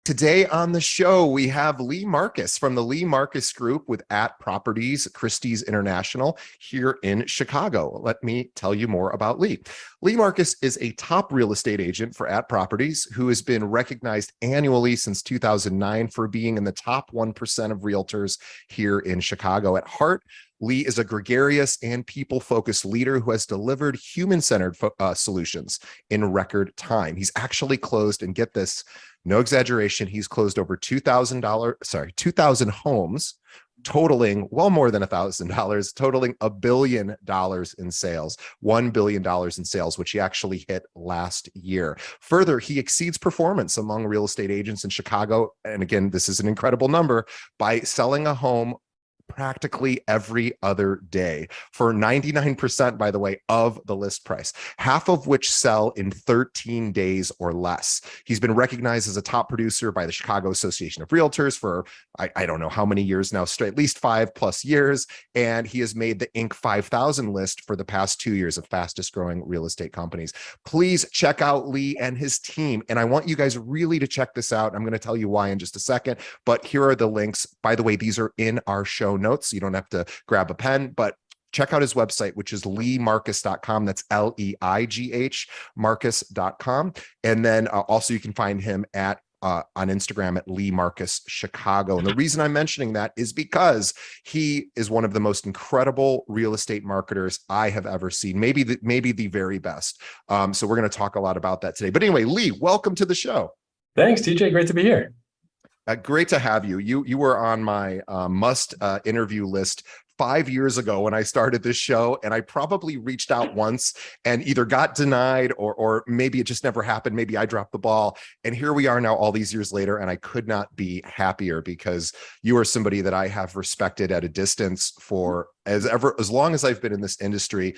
Today on the show, we have Leigh Marcus from the Leigh Marcus Group with @Properties Christie's International here in Chicago. Let me tell you more about Leigh. Leigh Marcus is a top real estate agent for @Properties who has been recognized annually since 2009 for being in the top 1% of realtors here in Chicago. At heart, Leigh is a gregarious and people-focused leader who has delivered human-centered solutions in record time. He's actually closed, and get this, no exaggeration, he's closed over $2,000 homes, totaling well more than $1,000, totaling $1 billion in sales, $1 billion in sales, which he actually hit last year. Further, he exceeds performance among real estate agents in Chicago. And again, this is an incredible number, by selling a home practically every other day for 99%, by the way, of the list price, half of which sell in 13 days or less. He's been recognized as a top producer by the Chicago Association of Realtors for, I don't know how many years now, straight, at least 5+ years. And he has made the Inc. 5000 list for the past 2 years of fastest growing real estate companies. Please check out Leigh and his team. And I want you guys really to check this out. I'm going to tell you why in just a second, but here are the links. By the way, these are in our show notes. You don't have to grab a pen, but check out his website, which is leighmarcus.com. That's Leigh Marcus.com. And then also you can find him on Instagram at Leigh Marcus Chicago. And the reason I'm mentioning that is because he is one of the most incredible real estate marketers I have ever seen, maybe the very best. So we're going to talk a lot about that today. But anyway, Leigh, welcome to the show. Thanks, TJ. Great to be here. Great to have you. You were on my must interview list 5 years ago when I started this show, and I probably reached out once and either got denied or maybe it just never happened. Maybe I dropped the ball. And here we are now all these years later, and I could not be happier because you are somebody that I have respected at a distance for as long as I've been in this industry.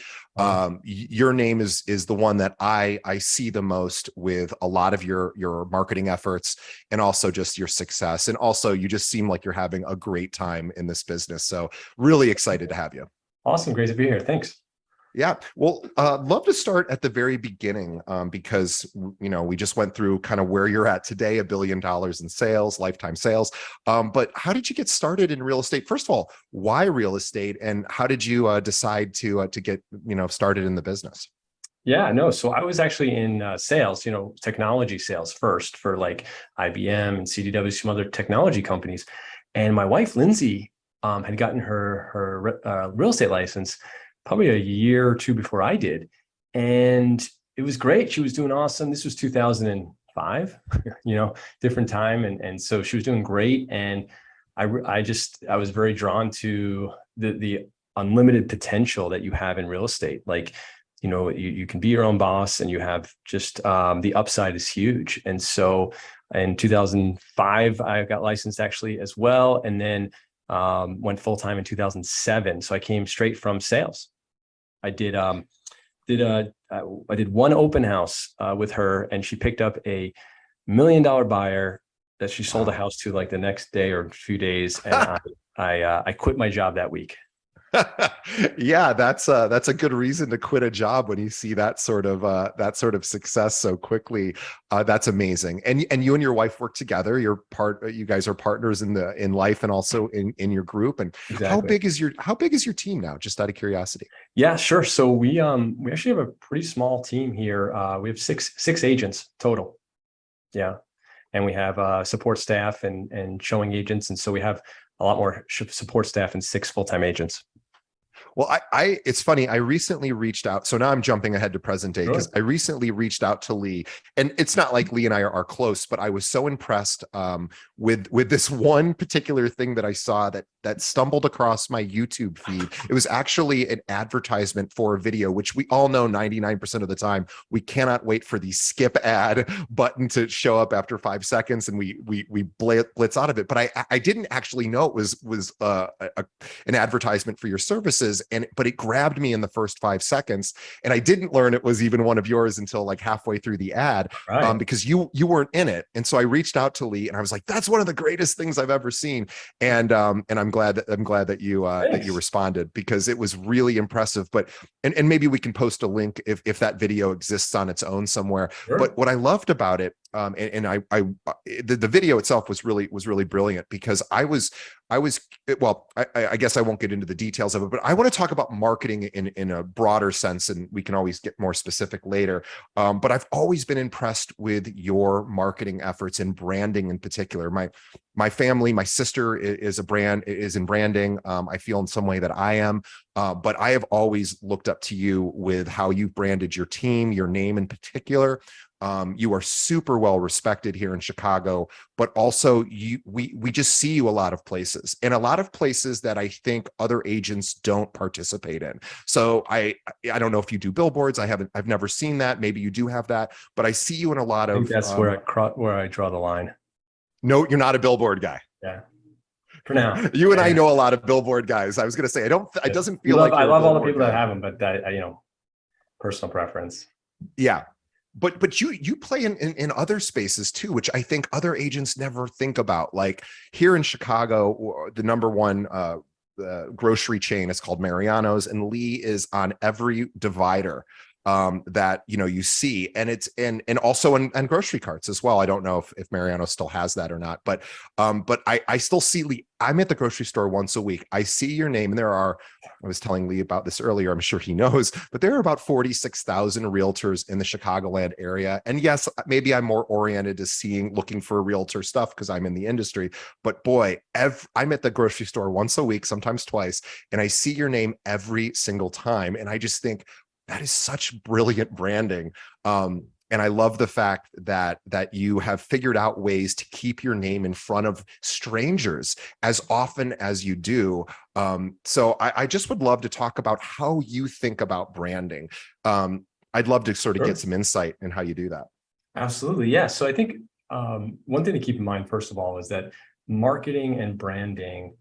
Your name is the one that I see the most with a lot of your marketing efforts, and also just your success. And also you just seem like you're having a great time in this business. So really excited to have you. Awesome. Great to be here. Thanks. Yeah. Well, love to start at the very beginning because, we just went through kind of where you're at today, $1 billion in sales, lifetime sales. But how did you get started in real estate? First of all, why real estate, and how did you decide to get, started in the business? Yeah, no. So I was actually in sales, technology sales first for like IBM and CDW, some other technology companies. And my wife, Lindsay, had gotten her real estate license probably a year or two before I did. And it was great. She was doing awesome. This was 2005, different time. And so she was doing great. And I was very drawn to the unlimited potential that you have in real estate. Like, you can be your own boss, and you have just the upside is huge. And so in 2005, I got licensed actually as well. And then went full-time in 2007. So I came straight from sales. I did one open house with her, and she picked up a $1 million buyer that she sold a house to like the next day or a few days. And I quit my job that week. Yeah, that's a good reason to quit a job when you see that sort of success so quickly. That's amazing. And you and your wife work together. You guys are partners in life and also in your group. And exactly. How big is your team now? Just out of curiosity. Yeah, sure. So we actually have a pretty small team here. We have six agents total. Yeah. And we have support staff and showing agents. And so we have a lot more support staff and 6 full-time agents. Well, it's funny. I recently reached out. So now I'm jumping ahead to present day because I recently reached out to Leigh, and it's not like Leigh and I are close, but I was so impressed with this one particular thing that I saw that stumbled across my YouTube feed. It was actually an advertisement for a video, which we all know 99% of the time, we cannot wait for the skip ad button to show up after 5 seconds, and we blitz out of it. But I didn't actually know it was an advertisement for your services. But it grabbed me in the first 5 seconds, and I didn't learn it was even one of yours until like halfway through the ad, right. Because you weren't in it. And so I reached out to Leigh, and I was like, "That's one of the greatest things I've ever seen." And I'm glad that you responded, because it was really impressive. But and maybe we can post a link if that video exists on its own somewhere. Sure. But what I loved about it the video itself was really brilliant because I guess I won't get into the details of it, but I want to talk about marketing in a broader sense, and we can always get more specific later. But I've always been impressed with your marketing efforts and branding in particular. My family, my sister is in branding. I feel in some way that I am, but I have always looked up to you with how you've branded your team, your name in particular. You are super well respected here in Chicago, but also we just see you a lot of places, and a lot of places that I think other agents don't participate in. So I don't know if you do billboards. I've never seen that. Maybe you do have that, but I see you in a lot I of. think that's where I draw the line. No, you're not a billboard guy. Yeah, for now. You and I know a lot of billboard guys. I was going to say, it doesn't feel like I you're love a all the billboard people that guy. have them, but personal preference. Yeah. But you play in other spaces too, which I think other agents never think about. Like here in Chicago, the number one grocery chain is called Mariano's, and Leigh is on every divider that you see, and it's and also in grocery carts as well. I don't know if Mariano still has that or not, but I still see Leigh. I'm at the grocery store once a week. I see your name, and I was telling Leigh about this earlier, I'm sure he knows, but there are about 46,000 realtors in the Chicagoland area. And yes, maybe I'm more oriented to looking for realtor stuff because I'm in the industry, but boy, I'm at the grocery store once a week, sometimes twice, and I see your name every single time. And I just think, that is such brilliant branding. And I love the fact that you have figured out ways to keep your name in front of strangers as often as you do. So I just would love to talk about how you think about branding. I'd love to sort of get some insight in how you do that. Absolutely. Yeah. So I think one thing to keep in mind, first of all, is that marketing and branding,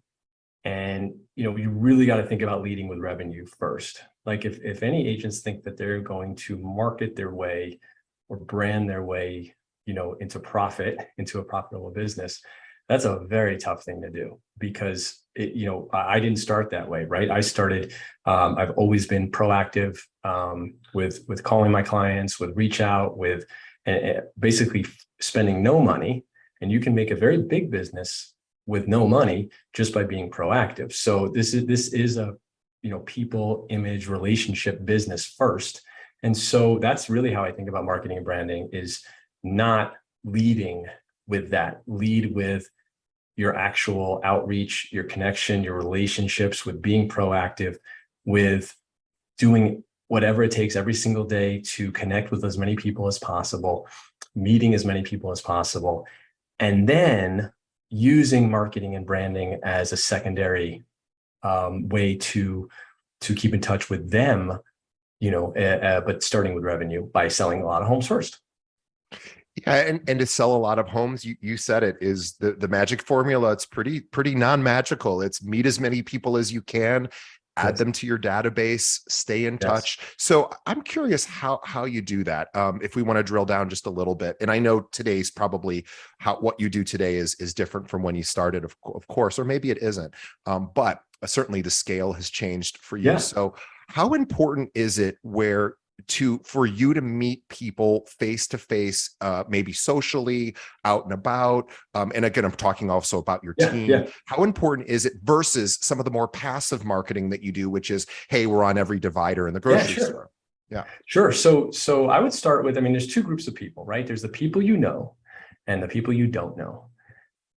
and you really got to think about leading with revenue first. Like if any agents think that they're going to market their way or brand their way, into a profitable business, that's a very tough thing to do because I didn't start that way, right? I started, I've always been proactive with calling my clients, with reach out, with basically spending no money, and you can make a very big business with no money just by being proactive. So this is a people, image, relationship business first. And so that's really how I think about marketing and branding, is not leading with that. Lead with your actual outreach, your connection, your relationships, with being proactive, with doing whatever it takes every single day to connect with as many people as possible, meeting as many people as possible, and then using marketing and branding as a secondary way to keep in touch with them, but starting with revenue by selling a lot of homes first. Yeah, and to sell a lot of homes, you said it, is the magic formula. It's pretty non-magical. It's meet as many people as you can, add them to your database, stay in touch. So I'm curious how you do that. If we want to drill down just a little bit, and I know today's probably what you do today is different from when you started, of course, or maybe it isn't. But certainly the scale has changed for you. So how important is it for you to meet people face to face, maybe socially, out and about? And again, I'm talking also about your team. How important is it versus some of the more passive marketing that you do, which is, hey, we're on every divider in the grocery store? Yeah, sure. So I would start with, there's two groups of people, right? There's the people you know and the people you don't know.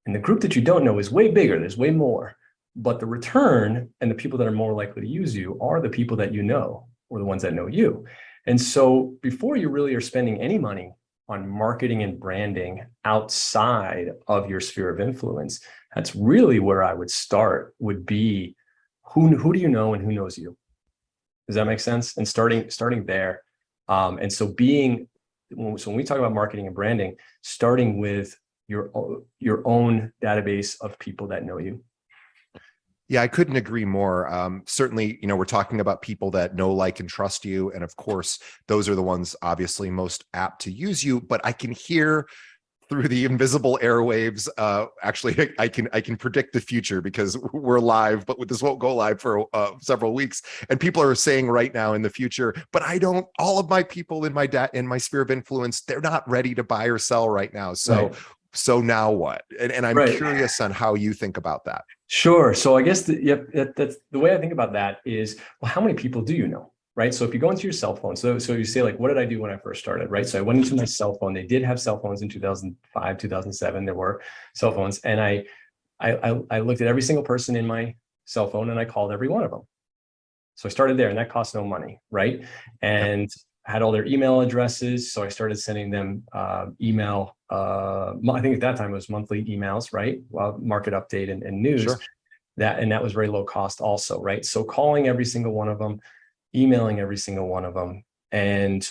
And the group that you don't know is way bigger. There's way more. But the return and the people that are more likely to use you are the people that you know, or the ones that know you. And so before you really are spending any money on marketing and branding outside of your sphere of influence, that's really where I would start, would be who do you know and who knows you? Does that make sense? And starting there. And so when we talk about marketing and branding, starting with your own database of people that know you. Yeah, I couldn't agree more. Certainly, we're talking about people that know, like, and trust you. And of course, those are the ones obviously most apt to use you. But I can hear through the invisible airwaves. Actually, I can predict the future because we're live, but this won't go live for several weeks. And people are saying right now in the future, but I don't. All of my people in my sphere of influence, they're not ready to buy or sell right now. So. Right. So now what? And I'm Right. curious on how you think about that. Sure. So I guess that's the way I think about that is, well, how many people do you know? Right. So if you go into your cell phone, so you say like, what did I do when I first started? Right. So I went into my cell phone. They did have cell phones in 2005, 2007. There were cell phones, and I looked at every single person in my cell phone and I called every one of them. So I started there, and that cost no money, right? And had all their email addresses. So I started sending them email. I think at that time it was monthly emails, right? Market update and news. Sure. That was very low cost also, right? So calling every single one of them, emailing every single one of them, and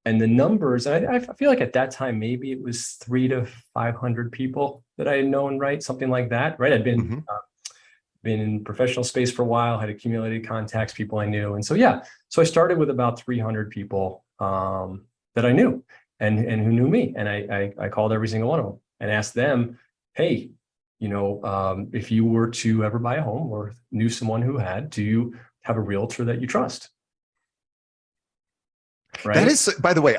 the numbers. I feel like at that time maybe it was 300 to 500 people that I had known, right? Something like that, right? I'd been in professional space for a while, had accumulated contacts, people I knew. And so, so I started with about 300 people that I knew and who knew me. And I called every single one of them and asked them, hey, if you were to ever buy a home or knew someone who had, do you have a realtor that you trust? Right. That is, by the way,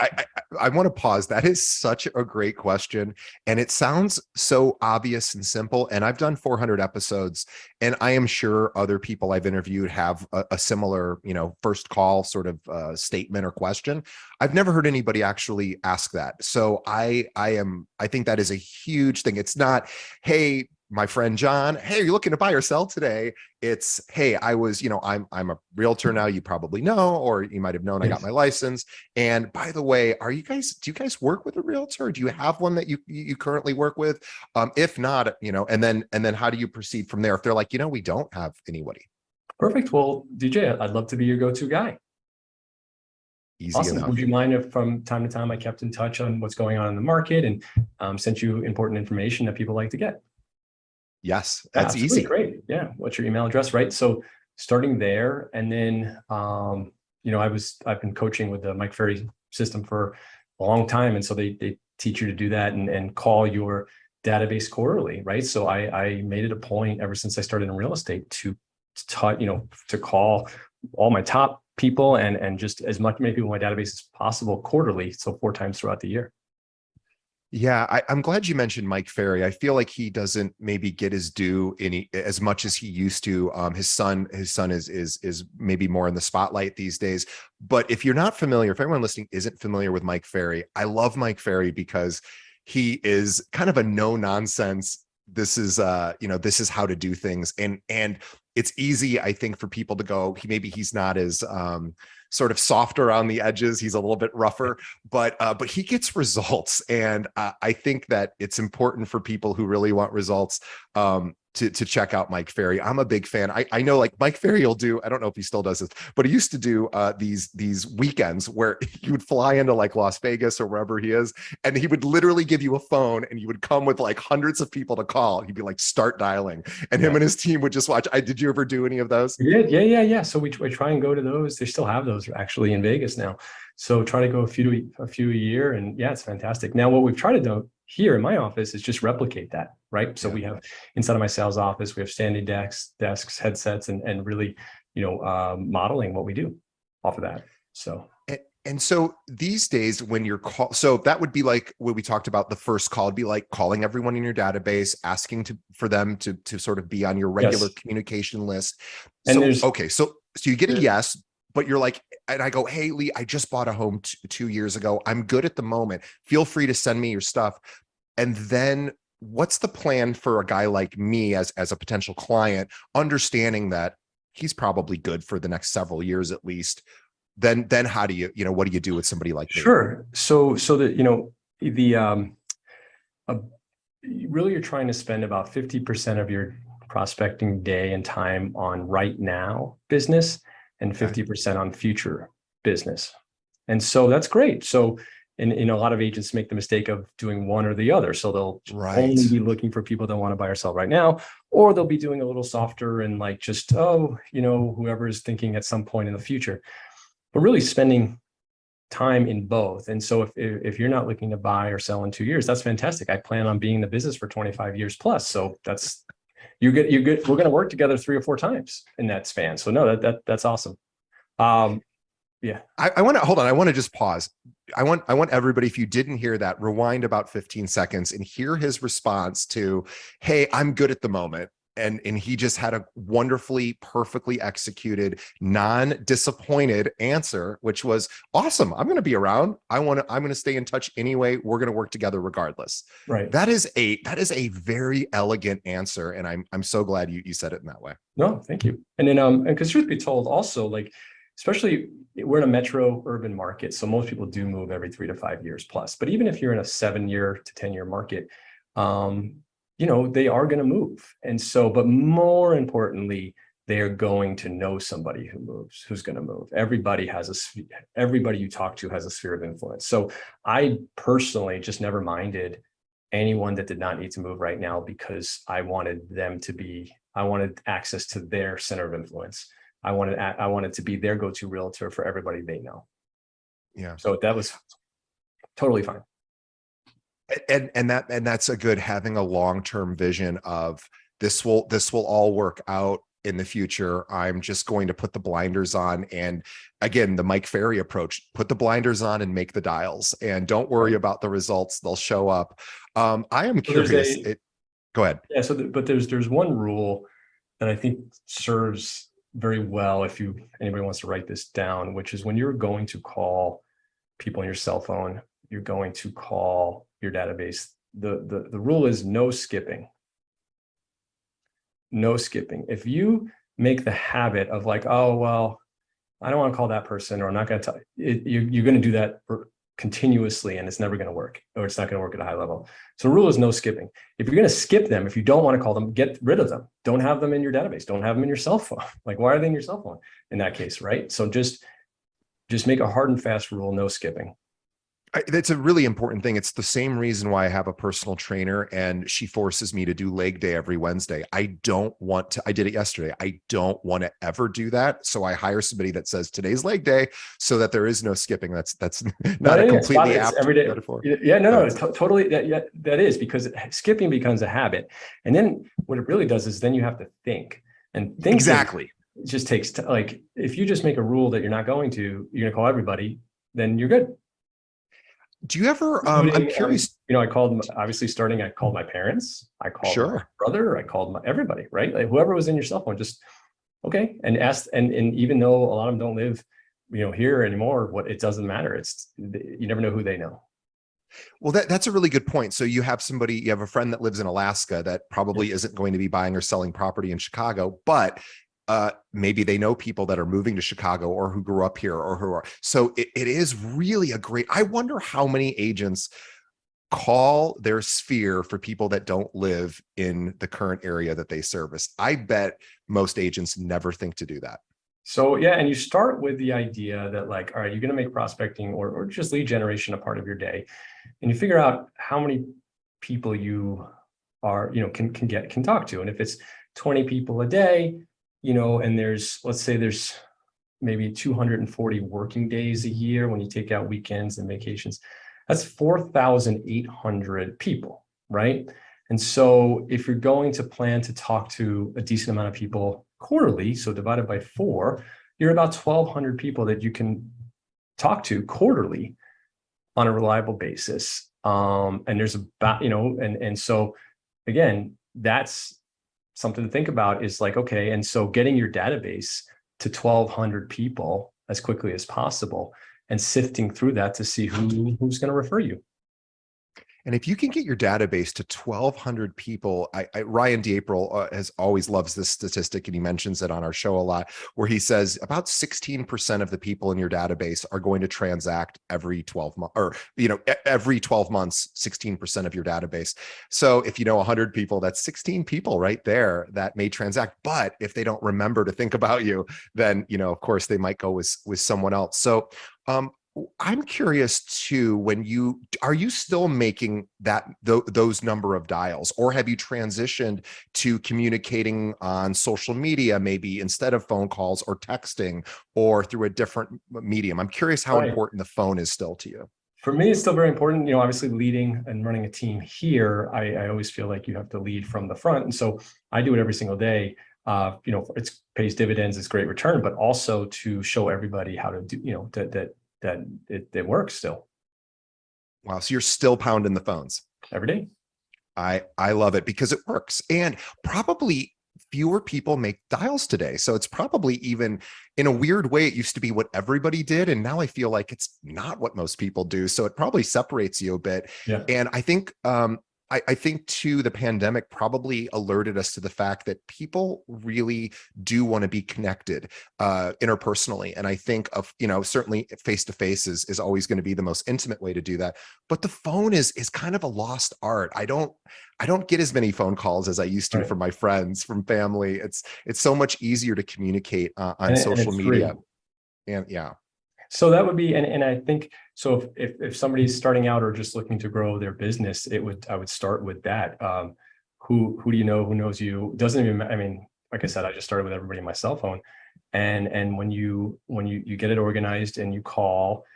I want to pause. That is such a great question. And it sounds so obvious and simple. And I've done 400 episodes, and I am sure other people I've interviewed have a similar, first call sort of statement or question. I've never heard anybody actually ask that. So I think that is a huge thing. It's not, hey, my friend John, hey, are you looking to buy or sell today? It's, hey, I was, I'm a realtor now, you probably know, or you might have known I got my license. And by the way, do you guys work with a realtor? Do you have one that you currently work with? If not, and then how do you proceed from there? If they're like, we don't have anybody. Perfect. Well, DJ, I'd love to be your go-to guy. Easy Awesome. enough. Would you mind if from time to time I kept in touch on what's going on in the market and sent you important information that people like to get? Yes, that's easy. Great. Yeah. What's your email address? Right. So starting there, and then, I've been coaching with the Mike Ferry system for a long time. And so they teach you to do that and call your database quarterly. Right. So I made it a point ever since I started in real estate to call all my top people and just as many people in my database as possible quarterly. So 4 times throughout the year. Yeah, I'm glad you mentioned Mike Ferry. I feel like he doesn't maybe get his due as much as he used to. His son is maybe more in the spotlight these days. But if you're not familiar, if everyone listening isn't familiar with Mike Ferry, I love Mike Ferry because he is kind of a no nonsense. This is this is how to do things, and it's easy, I think, for people to go, he's not as sort of softer on the edges. He's a little bit rougher, but he gets results. And I think that it's important for people who really want results to check out Mike Ferry. I'm a big fan. I know, like, Mike Ferry will do, I don't know if he still does this, but he used to do these weekends where you would fly into like Las Vegas or wherever he is, and he would literally give you a phone and you would come with like hundreds of people to call. He'd be like, start dialing, and him and his team would just watch. Did you ever do any of those? Yeah. So we try and go to those. They still have those actually in Vegas now. So try to go a few a year, and yeah, it's fantastic. Now, what we've tried to do here in my office is just replicate that, right? So we have inside of my sales office, we have standing desks, headsets, and really, modeling what we do off of that. So. And so these days when you're so that would be like what we talked about, the first call would be like calling everyone in your database, asking for them to sort of be on your regular communication list. And so you get a yes, but you're like, and I go, hey, Leigh, I just bought a home 2 years ago. I'm good at the moment. Feel free to send me your stuff. And then what's the plan for a guy like me as a potential client, understanding that he's probably good for the next several years at least? Then how do you, what do you do with somebody like me? Sure. So that, really you're trying to spend about 50% of your prospecting day and time on right now business and 50% on future business. And so that's great. So, and a lot of agents make the mistake of doing one or the other. So they'll only be looking for people that want to buy or sell right now, or they'll be doing a little softer and like just, whoever is thinking at some point in the future. But really spending time in both. And so if you're not looking to buy or sell in 2 years, that's fantastic. I plan on being in the business for 25 years plus. So that's, you're good. We're going to work together 3 or 4 times in that span. So no, that's awesome. Yeah. I want to hold on. I want to just pause. I want everybody, if you didn't hear that, rewind about 15 seconds and hear his response to, hey, I'm good at the moment. And he just had a wonderfully, perfectly executed, non-disappointed answer, which was awesome. I'm going to be around. I'm going to stay in touch anyway. We're going to work together regardless. Right. That is a very elegant answer. And I'm so glad you said it in that way. No, thank you. And then, and because truth be told, also, like, especially we're in a metro urban market. So most people do move every 3 to 5 years plus, but even if you're in a 7-year to 10-year market, they are going to move. And so, but more importantly, they are going to know somebody who's going to move. Everybody you talk to has a sphere of influence. So I personally just never minded anyone that did not need to move right now, because I wanted access to their center of influence. I wanted to be their go-to realtor for everybody they know. Yeah. So that was totally fine. And that's a good, having a long-term vision of this will all work out in the future. I'm just going to put the blinders on. And again, the Mike Ferry approach, put the blinders on and make the dials, and don't worry about the results. They'll show up. I am curious. Go ahead. Yeah. But there's one rule that I think serves very well, if anybody wants to write this down, which is when you're going to call people on your cell phone, you're going to call your database. The rule is no skipping. No skipping. If you make the habit of like, oh, well, I don't want to call that person, or I'm not going to tell you're going to do that continuously, and it's never going to work, or it's not going to work at a high level. So the rule is no skipping. If you're going to skip them, if you don't want to call them, get rid of them. Don't have them in your database. Don't have them in your cell phone. Like, why are they in your cell phone in that case, right? So just make a hard and fast rule, no skipping. That's a really important thing. It's the same reason why I have a personal trainer, and she forces me to do leg day every Wednesday. I don't want to. I did it yesterday. I don't want to ever do that. So I hire somebody that says today's leg day, so that there is no skipping. That's not a completely apt every day. metaphor. Yeah, no, totally. That is, because skipping becomes a habit, and then what it really does is then you have to think, and thinking exactly. It just takes like, if you just make a rule that you're not going to, you're going to call everybody, then you're good. Do you ever, I'm curious, I called, obviously I called my parents, I called my brother, I called everybody, right? Like whoever was in your cell phone, just, okay. And asked, and even though a lot of them don't live, here anymore, it doesn't matter. You never know who they know. Well, that's a really good point. So you have a friend that lives in Alaska that probably isn't going to be buying or selling property in Chicago, but maybe they know people that are moving to Chicago, or who grew up here, or who are. So it is really I wonder how many agents call their sphere for people that don't live in the current area that they service. I bet most agents never think to do that. So yeah, and you start with the idea that, like, all right, you're going to make prospecting or just lead generation a part of your day, and you figure out how many people you are, can talk to. And if it's 20 people a day, and let's say there's maybe 240 working days a year when you take out weekends and vacations, that's 4,800 people, right? And so if you're going to plan to talk to a decent amount of people quarterly, so divided by 4, you're about 1,200 people that you can talk to quarterly on a reliable basis. And there's about, and so again, that's something to think about, is like, okay, and so getting your database to 1,200 people as quickly as possible, and sifting through that to see who's going to refer you. And if you can get your database to 1,200 people, Ryan DiApril has always loves this statistic, and he mentions it on our show a lot, where he says about 16% of the people in your database are going to transact every 12 months, or, every 12 months, 16% of your database. So if 100 people, that's 16 people right there that may transact. But if they don't remember to think about you, then, of course, they might go with someone else. So I'm curious too, are you still making those number of dials, or have you transitioned to communicating on social media, maybe instead of phone calls or texting or through a different medium? I'm curious how Right. important the phone is still to you. For me, it's still very important. Obviously leading and running a team here, I always feel like you have to lead from the front. And so I do it every single day. It pays dividends, it's great return, but also to show everybody how to do, that it works still Wow. So you're still pounding the phones. every day. I love it because it works. And probably fewer people make dials today. So it's probably, even in a weird way, it used to be what everybody did. And now I feel like it's not what most people do. So it probably separates you a bit. Yeah. And I think too, the pandemic probably alerted us to the fact that people really do want to be connected interpersonally. And I think certainly face to face is always going to be the most intimate way to do that. But the phone is kind of a lost art. I don't get as many phone calls as I used to Right. from my friends, from family. It's so much easier to communicate on And social it's free. media. And yeah. So that would be, and I think, so if somebody's starting out or just looking to grow their business, I would start with that. Who do you know? Who knows you? Doesn't even, I mean, like I said, I just started with everybody on my cell phone. And when you get it organized and you call,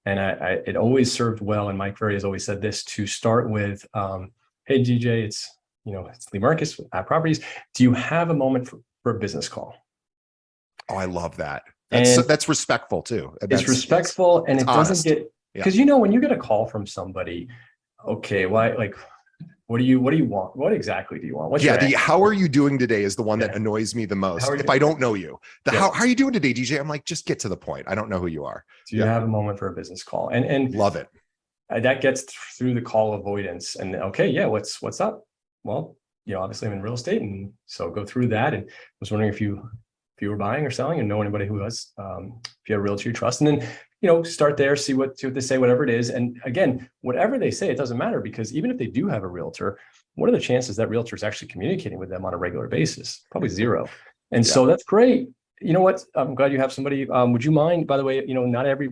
and it always served well. And Mike Ferry has always said this, to start with, hey, DJ, it's Leigh Marcus at Properties. Do you have a moment for a business call? Oh, I love that. And That's respectful too. it's respectful, and it's it doesn't honest. get, because when you get a call from somebody, okay, why, like, what do you want? What exactly do you want? What's your How are you doing today is the one that Yeah. annoys me the How most. are If you? I don't know you, Yeah. how are you doing today, DJ? I'm like, just get to the point. I don't know who you are. Do you have a moment for a business call? And Love it. that gets through the call avoidance. And okay, yeah, what's up? Well, obviously I'm in real estate, and so go through that. And I was wondering if you were buying or selling and know anybody who was, if you have a realtor you trust, and then start there, see what they say, whatever it is. And again, whatever they say, it doesn't matter, because even if they do have a realtor, what are the chances that realtor is actually communicating with them on a regular basis? Probably zero. And so that's great. You know what? I'm glad you have somebody. Would you mind, by the way, not every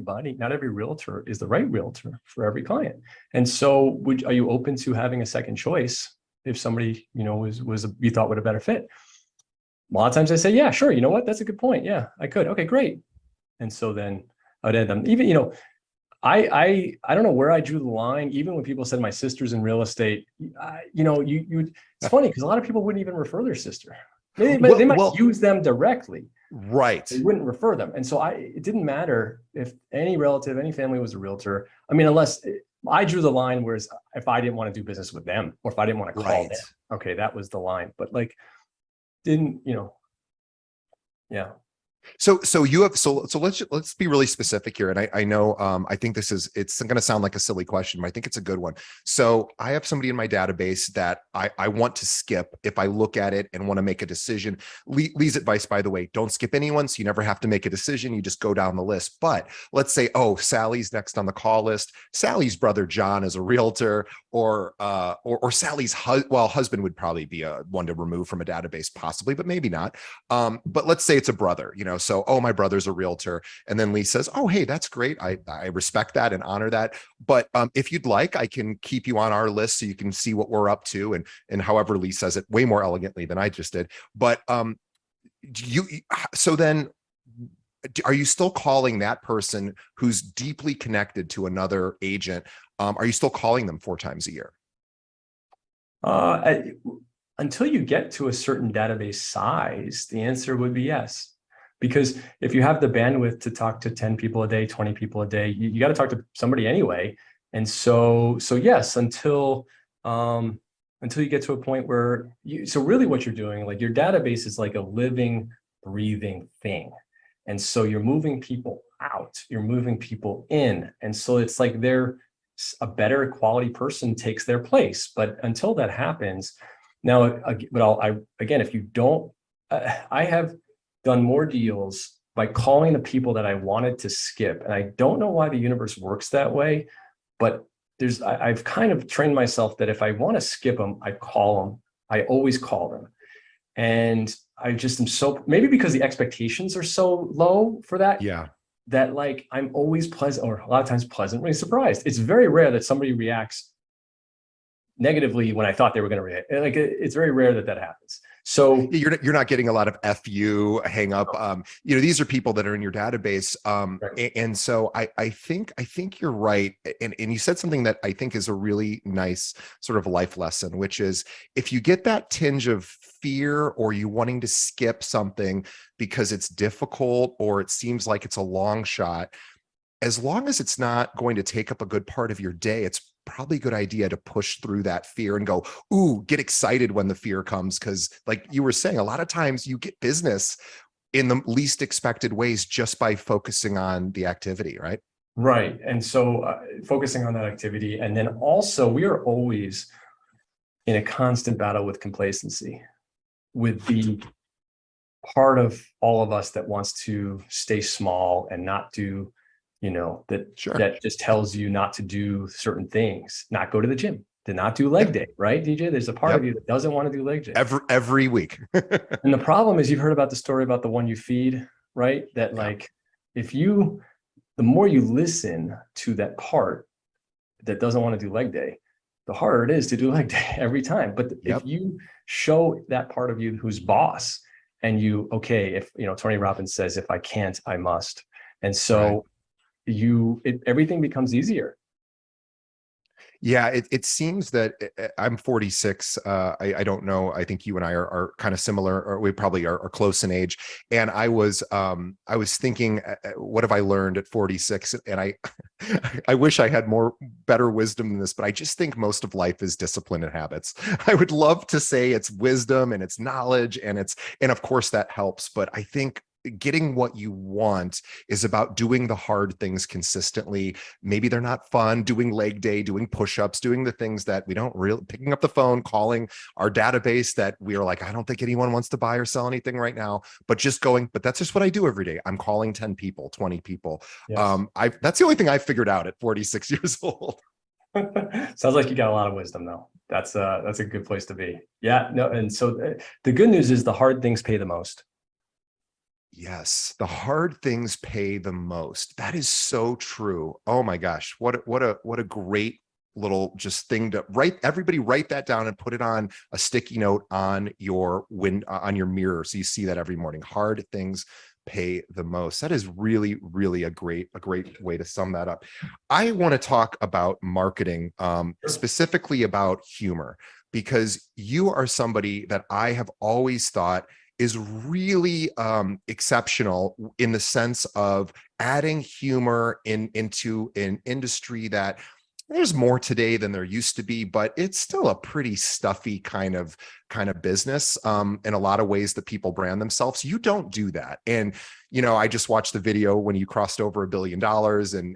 realtor is the right realtor for every client. And so are you open to having a second choice if somebody, was you thought would a better fit? A lot of times I say, yeah, sure. You know what? That's a good point. Yeah, I could. Okay, great. And so then I'd end them. Even, I don't know where I drew the line. Even when people said my sister's in real estate, it's funny because a lot of people wouldn't even refer their sister. They might use them directly. Right. They wouldn't refer them. And so it didn't matter if any relative, any family was a realtor. I mean, unless I drew the line, whereas if I didn't want to do business with them, or if I didn't want to call them, okay, that was the line. But yeah. So let's be really specific here. And I know, I think it's going to sound like a silly question, but I think it's a good one. So I have somebody in my database that I want to skip if I look at it and want to make a decision. Lee's advice, by the way, don't skip anyone. So you never have to make a decision. You just go down the list. But let's say, oh, Sally's next on the call list. Sally's brother, John, is a realtor, or Sally's husband would probably be one to remove from a database, possibly, but maybe not. But let's say it's a brother, so, oh, my brother's a realtor. And then Leigh says, oh, hey, that's great. I respect that and honor that. But if you'd like, I can keep you on our list so you can see what we're up to. And however Leigh says it way more elegantly than I just did. But so then are you still calling that person who's deeply connected to another agent? Are you still calling them 4 times a year? Until you get to a certain database size, the answer would be yes. Because if you have the bandwidth to talk to 10 people a day, 20 people a day, you got to talk to somebody anyway. And so yes, until you get to a point where so really what you're doing, like, your database is like a living, breathing thing. And so you're moving people out, you're moving people in. And so it's like a better quality person takes their place. But until that happens, now, but again, if you don't, I have done more deals by calling the people that I wanted to skip. And I don't know why the universe works that way, but I've kind of trained myself that if I want to skip them, I call them. I always call them. And I just am maybe because the expectations are so low for that. Yeah. that like I'm always pleasant, or a lot of times pleasantly surprised. It's very rare that somebody reacts negatively when I thought they were going to react. Like it's very rare that that happens. So You're not getting a lot of fu hang up. These are people that are in your database. right. And so I think you're right. And you said something that I think is a really nice sort of life lesson, which is if you get that tinge of fear or you wanting to skip something because it's difficult or it seems like it's a long shot, as long as it's not going to take up a good part of your day, it's probably a good idea to push through that fear and go, ooh, get excited when the fear comes. Cause like you were saying, a lot of times you get business in the least expected ways just by focusing on the activity, right? Right. And so focusing on that activity. And then also, we are always in a constant battle with complacency, with the part of all of us that wants to stay small and not do, that Sure. that just tells you not to do certain things, not go to the gym, to not do leg Yep. day, right, DJ? There's a part of Yep. you that doesn't want to do leg day. Every week. And the problem is you've heard about the story about the one you feed, right? That Yeah. like if you the more you listen to that part that doesn't want to do leg day, the harder it is to do leg day every time. But if Yep. you show that part of you who's boss and you, okay, if Tony Robbins says, if I can't, I must. And Right. so everything becomes easier. Yeah, it seems that I'm 46. I don't know. I think you and I are kind of similar, or we probably are close in age. And I was thinking, what have I learned at 46? And I I wish I had more better wisdom than this, but I just think most of life is discipline and habits. I would love to say it's wisdom and it's knowledge and of course that helps, but I think getting what you want is about doing the hard things consistently. Maybe they're not fun, doing leg day, doing push-ups, doing the things that we don't really, picking up the phone, calling our database that we are like, I don't think anyone wants to buy or sell anything right now, but just going, but that's just what I do every day. I'm calling 10 people, 20 people. Yes. That's the only thing I figured out at 46 years old. Sounds like you got a lot of wisdom though. That's a good place to be. Yeah, no, and so the good news is the hard things pay the most. Yes, the hard things pay the most. That is so true. Oh my gosh, what a great little just thing to write. Everybody write that down and put it on a sticky note on your on your mirror so you see that every morning. Hard things pay the most. That is really, really a great way to sum that up. I want to talk about marketing, specifically about humor, because you are somebody that I have always thought is really exceptional in the sense of adding humor into an industry that there's more today than there used to be, but it's still a pretty stuffy kind of business in a lot of ways that people brand themselves. You don't do that. And I just watched the video when you crossed over $1 billion,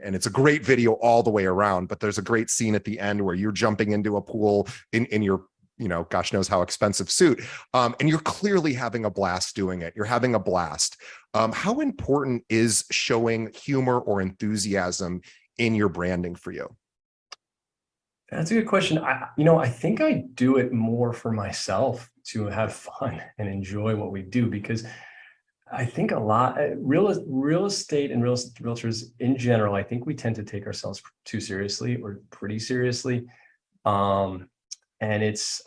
and it's a great video all the way around, but there's a great scene at the end where you're jumping into a pool in your gosh knows how expensive suit. And you're clearly having a blast doing it. You're having a blast. How important is showing humor or enthusiasm in your branding for you? That's a good question. I think I do it more for myself to have fun and enjoy what we do, because I think a lot real estate and realtors in general, I think we tend to take ourselves too seriously or pretty seriously. Um, and it's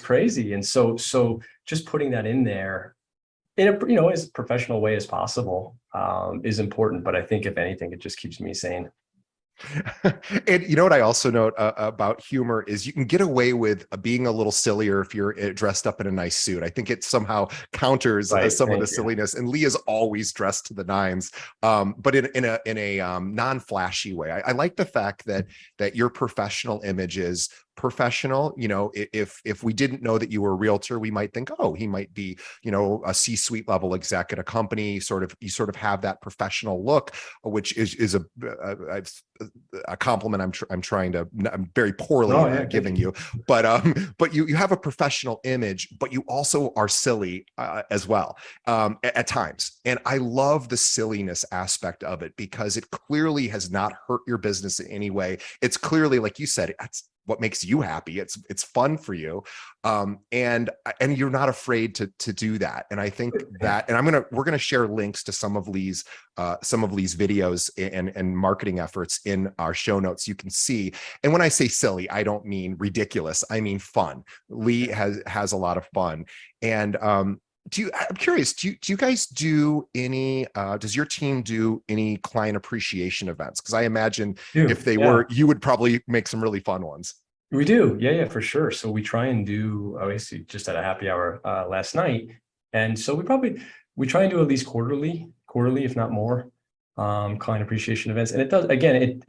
crazy. And so just putting that in there in a as professional way as possible is important. But I think if anything, it just keeps me sane. And what I also note about humor is you can get away with being a little sillier if you're dressed up in a nice suit. I think it somehow counters Right. some of the Thank you. silliness. And Leigh is always dressed to the nines, but in a non-flashy way. I like the fact that your professional image is professional. If we didn't know that you were a realtor, we might think, oh, he might be a C-suite level exec at a company. You sort of have that professional look, which is a compliment I'm very poorly Oh yeah, thank giving you. you, but you have a professional image, but you also are silly as well at times. And I love the silliness aspect of it because it clearly has not hurt your business in any way. It's clearly, like you said, what makes you happy. It's fun for you. And you're not afraid to do that. And I think that, and we're gonna share links to some of Leigh's videos and marketing efforts in our show notes. You can see. And when I say silly, I don't mean ridiculous. I mean fun. Leigh has a lot of fun. And I'm curious, do you guys do any, does your team do any client appreciation events? Because I imagine if they were, you would probably make some really fun ones. We do. Yeah, for sure. So we try and do, obviously just at a happy hour last night. And so we try and do at least quarterly, if not more, client appreciation events. And it does, again,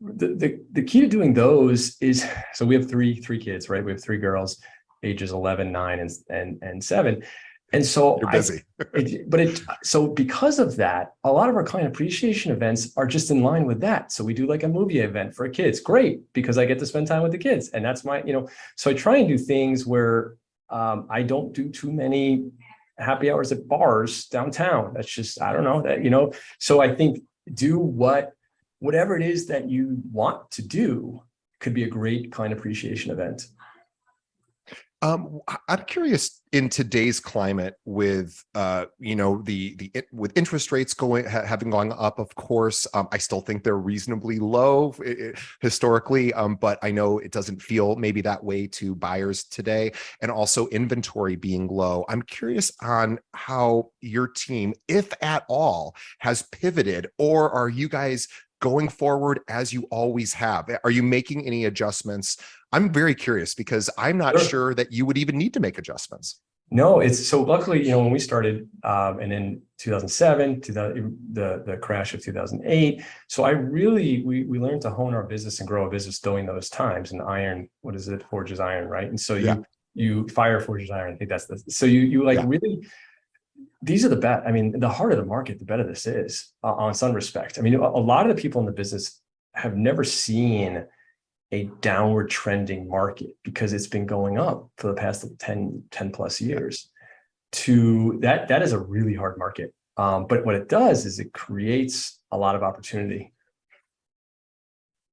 the key to doing those is, so we have three kids, right? We have three girls, ages 11, 9, and 7. And so you're busy. So because of that, a lot of our client appreciation events are just in line with that. So we do like a movie event for kids. Great, because I get to spend time with the kids. And that's my, so I try and do things where I don't do too many happy hours at bars downtown. That's just, I don't know that, so I think do whatever it is that you want to do could be a great client appreciation event. I'm curious, in today's climate with with interest rates having gone up, of course, I still think they're reasonably low historically, but I know it doesn't feel maybe that way to buyers today, and also inventory being low. I'm curious on how your team, if at all, has pivoted, or are you guys going forward as you always have? Are you making any adjustments? I'm very curious because I'm not sure that you would even need to make adjustments. No, it's so luckily, when we started and in 2007, the crash of 2008. So we learned to hone our business and grow a business during those times. And iron, what is it? Forges iron, right? And so you fire forges iron. I think that's so you really, these are the best. I mean, the harder the market, the better this is on some respect. I mean, a lot of the people in the business have never seen a downward trending market because it's been going up for the past 10 plus years. That is a really hard market. But what it does is it creates a lot of opportunity,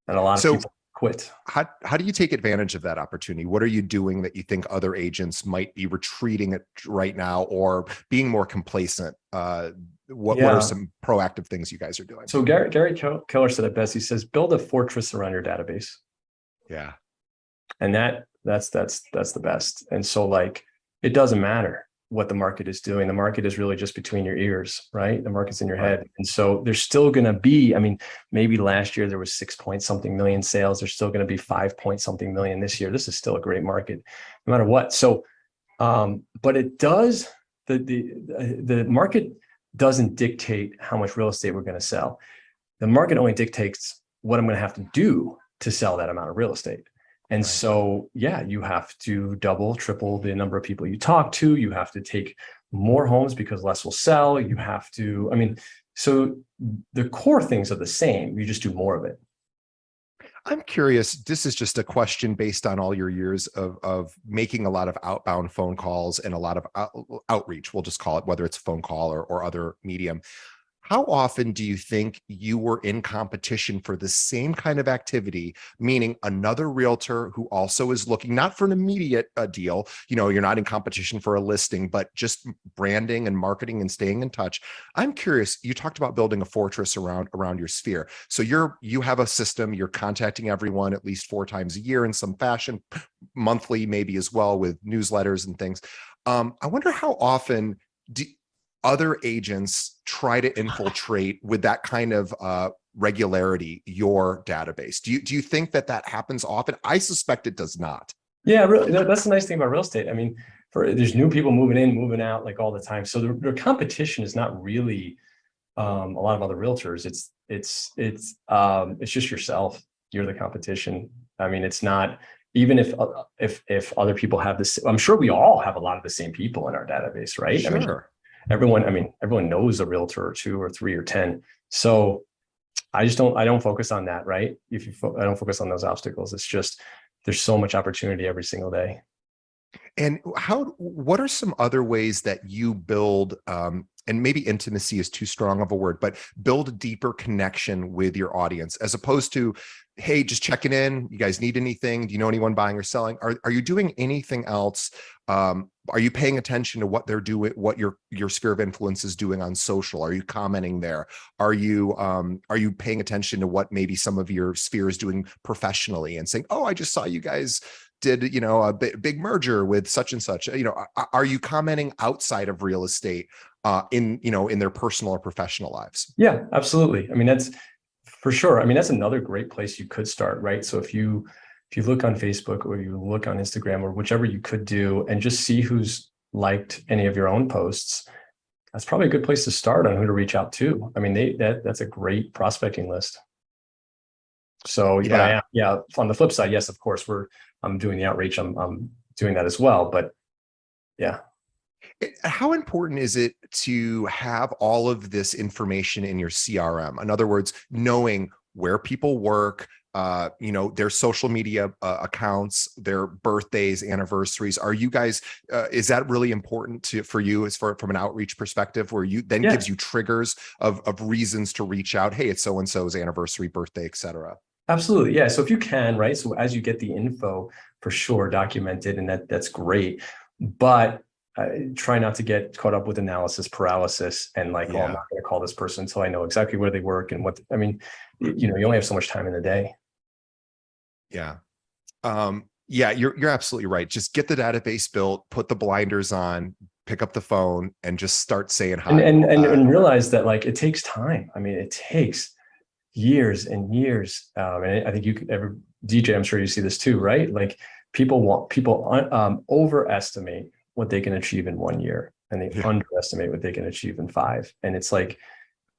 and a lot of people quit. How do you take advantage of that opportunity? What are you doing that you think other agents might be retreating at right now or being more complacent? What are some proactive things you guys are doing? So Gary Keller said it best. He says, build a fortress around your database. Yeah. And that's the best. And so it doesn't matter what the market is doing. The market is really just between your ears, right? The market's in your head. And so there's still going to be, I mean, maybe last year there was 6 point something million sales. There's still going to be 5 point something million this year. This is still a great market no matter what. So, but it does, the market doesn't dictate how much real estate we're going to sell. The market only dictates what I'm going to have to do to sell that amount of real estate. And so, you have to double, triple the number of people you talk to. You have to take more homes because less will sell. You have to, so the core things are the same. You just do more of it. I'm curious, this is just a question based on all your years of making a lot of outbound phone calls and a lot of outreach, we'll just call it, whether it's a phone call or other medium. How often do you think you were in competition for the same kind of activity, meaning another realtor who also is looking not for an immediate deal, you're not in competition for a listing, but just branding and marketing and staying in touch? I'm curious, you talked about building a fortress around your sphere. So you have a system, you're contacting everyone at least 4 times a year in some fashion, monthly maybe as well, with newsletters and things. I wonder how often other agents try to infiltrate with that kind of regularity your database. Do you think that happens often? I suspect it does not. Yeah, really, that's the nice thing about real estate. I mean, there's new people moving in, moving out all the time. So the competition is not really a lot of other realtors. It's just yourself. You're the competition. I mean, it's not, even if other people have this, I'm sure we all have a lot of the same people in our database, right? Sure. Everyone knows a realtor or 2 or 3 or 10. So I don't focus on that, right? I don't focus on those obstacles. It's just, there's so much opportunity every single day. And what are some other ways that you build and maybe intimacy is too strong of a word, but build a deeper connection with your audience, as opposed to, hey, just checking in. You guys need anything? Do you know anyone buying or selling? Are you doing anything else? Are you paying attention to what they're doing, what your sphere of influence is doing on social? Are you commenting there? Are you paying attention to what maybe some of your sphere is doing professionally and saying, oh, I just saw you guys did, a big merger with such and such? Are you commenting outside of real estate in their personal or professional lives? Yeah, absolutely. I mean, that's for sure. I mean, that's another great place you could start, right? So if you look on Facebook or you look on Instagram or whichever you could do, and just see who's liked any of your own posts, that's probably a good place to start on who to reach out to. I mean, that's a great prospecting list. So, Yeah. but I am, yeah, on the flip side, yes, of course, I'm doing the outreach. I'm doing that as well. But yeah. How important is it to have all of this information in your CRM? In other words, knowing where people work, their social media accounts, their birthdays, anniversaries. Are you guys, is that really important for you from an outreach perspective, where you then gives you triggers of reasons to reach out? Hey, it's so-and-so's anniversary, birthday, etc. Absolutely. Yeah. So if you can, right. So as you get the info, for sure, documented, and that's great. But try not to get caught up with analysis paralysis and like, oh, I'm not going to call this person until I know exactly where they work and what, I mean, you only have so much time in the day. Yeah. Yeah, you're absolutely right. Just get the database built, put the blinders on, pick up the phone, and just start saying hi. And realize that, like, it takes time. I mean, it takes years and years. And I think DJ, I'm sure you see this too, right? Like people overestimate what they can achieve in 1 year, and they underestimate what they can achieve in 5. And it's like,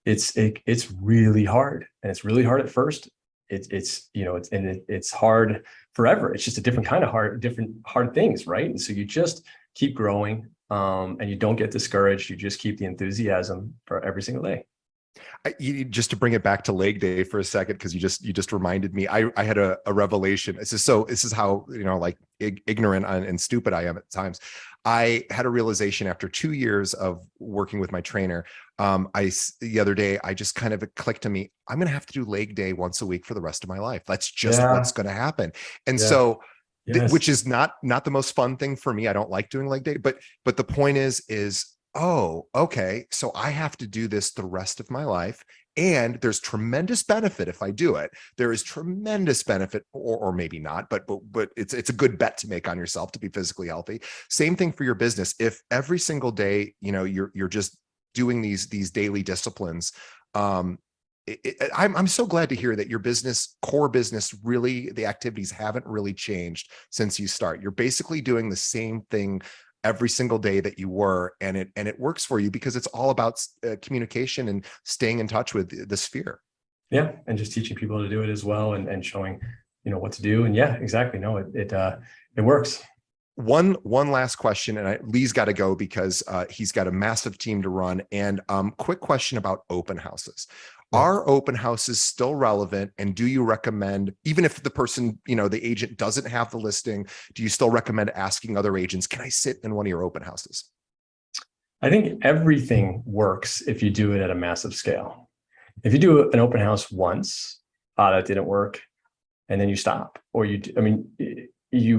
it's really hard, and it's really hard at first. It's hard forever. It's just a different kind of different hard things, right? And so you just keep growing, and you don't get discouraged. You just keep the enthusiasm for every single day. Just to bring it back to leg day for a second, because you just reminded me, I had a revelation. This is how like ignorant and stupid I am at times. I had a realization after 2 years of working with my trainer. The other day, I just kind of, it clicked to me, I'm going to have to do leg day once a week for the rest of my life. That's just what's going to happen. And so, which is not the most fun thing for me. I don't like doing leg day, but the point is, oh, okay, so I have to do this the rest of my life. And there's tremendous benefit if I do it. There is tremendous benefit, or maybe not, but it's a good bet to make on yourself to be physically healthy. Same thing for your business. If every single day, you're just doing these daily disciplines, I'm so glad to hear that your core business, really, the activities haven't really changed since you start. You're basically doing the same thing every single day that you were, and it works for you because it's all about communication and staying in touch with the sphere. Yeah, and just teaching people to do it as well, and showing what to do. And yeah, exactly. No, it works. One last question, and Leigh's got to go because he's got a massive team to run. And quick question about open houses. Are open houses still relevant? And do you recommend, even if the person, the agent doesn't have the listing, do you still recommend asking other agents, can I sit in one of your open houses? I think everything works if you do it at a massive scale. If you do an open house once, that didn't work, and then you stop, or you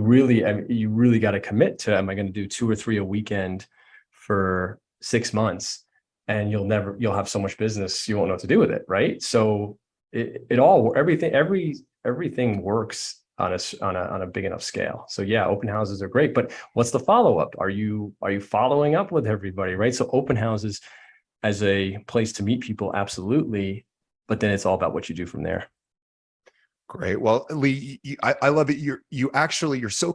really got to commit to, am I going to do 2 or 3 a weekend for 6 months? And you'll have so much business, you won't know what to do with it, right? So everything works on a big enough scale. So yeah, open houses are great, but what's the follow-up? Are you following up with everybody, right? So open houses as a place to meet people, absolutely, but then it's all about what you do from there. Great. Well, Leigh, I love it. You're so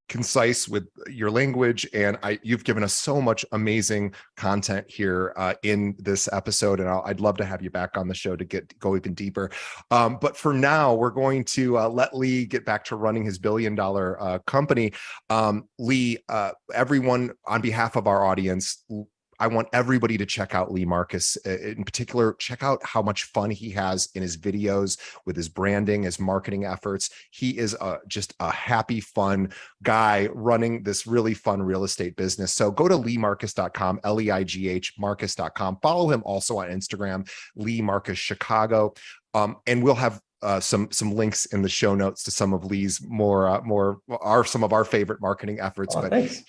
concise with your language, and you've given us so much amazing content here in this episode, and I'd love to have you back on the show to go even deeper. But for now, we're going to let Leigh get back to running his billion-dollar company. Leigh, everyone, on behalf of our audience, I want everybody to check out Leigh Marcus. In particular, check out how much fun he has in his videos with his branding, his marketing efforts. He is just a happy, fun guy running this really fun real estate business. So go to leighmarcus.com, Leigh Marcus.com. Follow him also on Instagram, Leigh Marcus Chicago. And we'll have some links in the show notes to some of Leigh's some of our favorite marketing efforts. Oh, but thanks.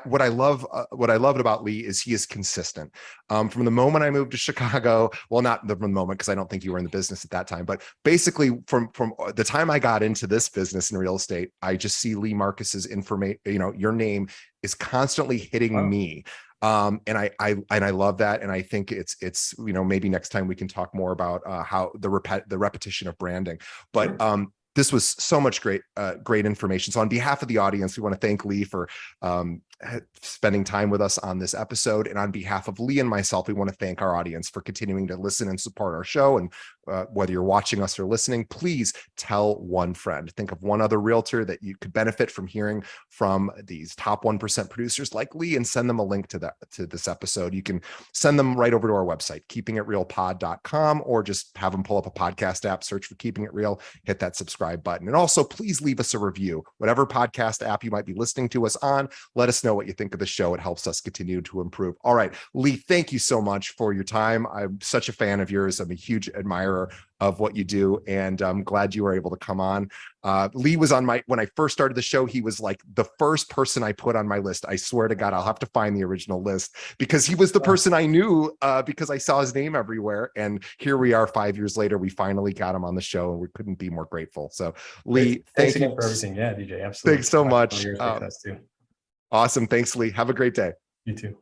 what I loved about Leigh is he is consistent. From the moment I moved to Chicago, well, not the moment, because I don't think you were in the business at that time, but basically from the time I got into this business in real estate, I just see Leigh Marcus's information. Your name is constantly hitting me. And I love that. And I think it's maybe next time we can talk more about how the repetition of branding, but this was so much great information. So on behalf of the audience, we want to thank Leigh for spending time with us on this episode. And on behalf of Leigh and myself, we want to thank our audience for continuing to listen and support our show. And whether you're watching us or listening, please tell one friend. Think of one other realtor that you could benefit from hearing from these top 1% producers like Leigh, and send them a link to this episode. You can send them right over to our website, keepingitrealpod.com, or just have them pull up a podcast app, search for Keeping It Real, hit that subscribe button. And also, please leave us a review. Whatever podcast app you might be listening to us on, let us know what you think of the show. It helps us continue to improve. All right, Leigh, thank you so much for your time. I'm such a fan of yours. I'm a huge admirer of what you do, and I'm glad you were able to come on. Leigh was on when I first started the show, he was like the first person I put on my list. I swear to God, I'll have to find the original list, because he was the person I knew because I saw his name everywhere. And here we are 5 years later, we finally got him on the show, and we couldn't be more grateful. So Leigh, thanks again for everything. Yeah, DJ, absolutely. Thanks so much. Your success too. Awesome. Thanks, Leigh. Have a great day. You too.